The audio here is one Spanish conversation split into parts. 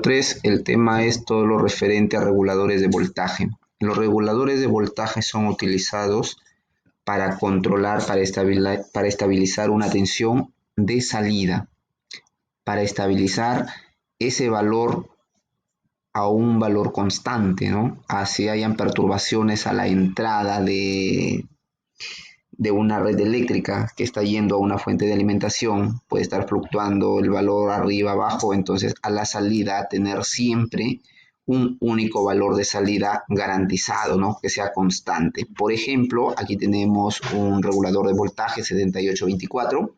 3, el tema es todo lo referente a reguladores de voltaje. Los reguladores de voltaje son utilizados para controlar, para estabilizar una tensión de salida, para estabilizar ese valor a un valor constante, ¿no? Así hayan perturbaciones a la entrada de una red eléctrica que está yendo a una fuente de alimentación, puede estar fluctuando el valor arriba, abajo, entonces a la salida tener siempre un único valor de salida garantizado, ¿no? Que sea constante. Por ejemplo, aquí tenemos un regulador de voltaje 7824.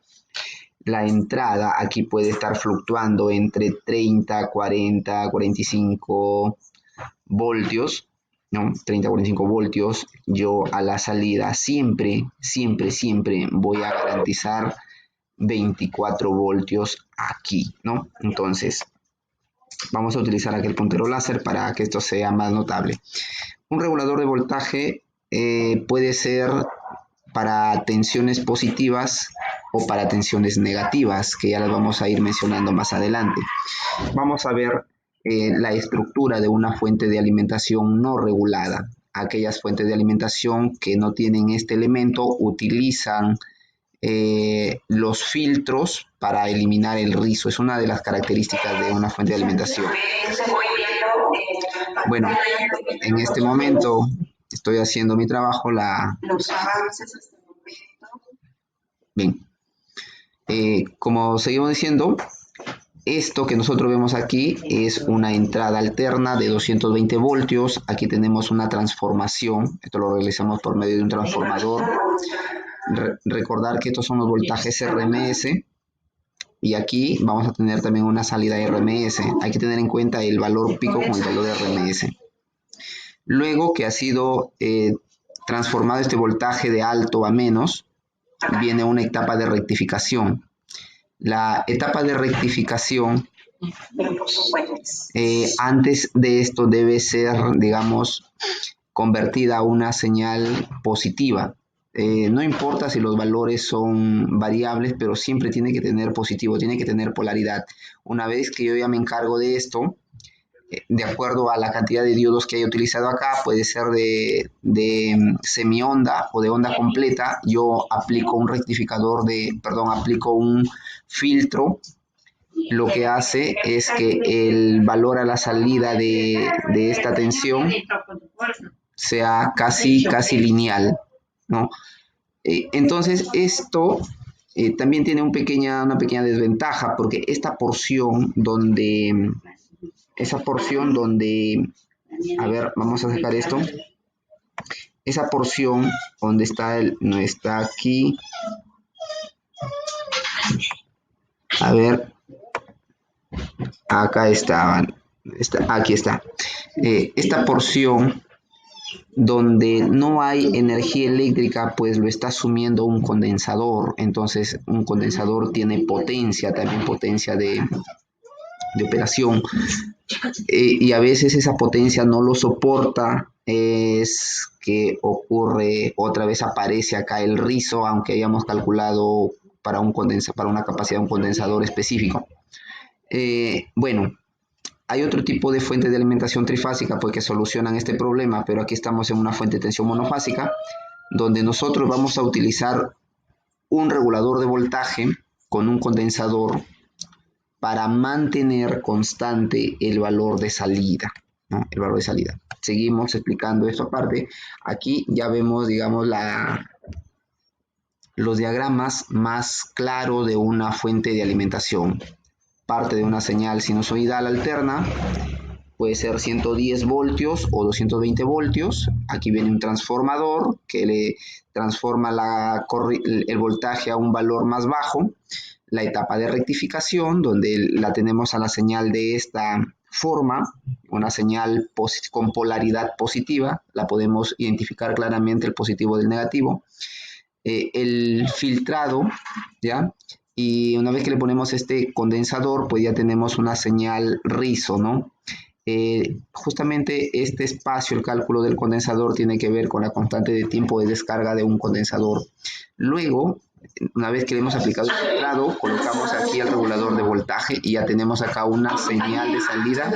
La entrada aquí puede estar fluctuando entre 30, 40, 45 voltios, ¿no? 30, 45 voltios. Yo a la salida siempre voy a garantizar 24 voltios aquí, ¿no? Entonces, vamos a utilizar aquel puntero láser para que esto sea más notable. Un regulador de voltaje puede ser para tensiones positivas o para tensiones negativas, que ya las vamos a ir mencionando más adelante. Vamos a ver la estructura de una fuente de alimentación no regulada. Aquellas fuentes de alimentación que no tienen este elemento utilizan los filtros para eliminar el rizo. Es una de las características de una fuente de alimentación. Bueno, en este momento estoy haciendo mi trabajo. Los avances hasta el momento. Bien. Como seguimos diciendo, esto que nosotros vemos aquí es una entrada alterna de 220 voltios. Aquí tenemos una transformación. Esto lo realizamos por medio de un transformador. Recordar que estos son los voltajes RMS. Y aquí vamos a tener también una salida RMS. Hay que tener en cuenta el valor pico con el valor de RMS. Luego que ha sido transformado este voltaje de alto a menos, viene una etapa de rectificación. La etapa de rectificación, antes de esto debe ser, digamos, convertida a una señal positiva. No importa si los valores son variables, pero siempre tiene que tener positivo, tiene que tener polaridad. Una vez que yo ya me encargo de esto, de acuerdo a la cantidad de diodos que haya utilizado acá, puede ser de semionda o de onda completa, yo aplico un aplico un filtro. Lo que hace es que el valor a la salida de esta tensión sea casi lineal, ¿no? Entonces esto también tiene una pequeña desventaja, porque esta porción donde, a ver, vamos a sacar esto, esa porción donde no está aquí, a ver, acá aquí está, esta porción donde no hay energía eléctrica, pues lo está asumiendo un condensador. Entonces un condensador tiene potencia, también potencia de operación, y a veces esa potencia no lo soporta. Es que ocurre, otra vez aparece acá el rizo, aunque hayamos calculado para una capacidad de un condensador específico. Bueno, hay otro tipo de fuentes de alimentación trifásica pues, que solucionan este problema, pero aquí estamos en una fuente de tensión monofásica, donde nosotros vamos a utilizar un regulador de voltaje con un condensador para mantener constante el valor de salida, ¿no? El valor de salida. Seguimos explicando esto aparte. Aquí ya vemos, digamos, los diagramas más claros de una fuente de alimentación. Parte de una señal sinusoidal alterna, puede ser 110 voltios o 220 voltios. Aquí viene un transformador que le transforma el voltaje a un valor más bajo. La etapa de rectificación, donde la tenemos a la señal de esta forma, una señal con polaridad positiva, la podemos identificar claramente el positivo del negativo. El filtrado, ¿ya? Y una vez que le ponemos este condensador, pues ya tenemos una señal rizo, ¿no? Justamente este espacio, el cálculo del condensador, tiene que ver con la constante de tiempo de descarga de un condensador. Luego, Una vez que le hemos aplicado el filtrado, colocamos aquí el regulador de voltaje y ya tenemos acá una señal de salida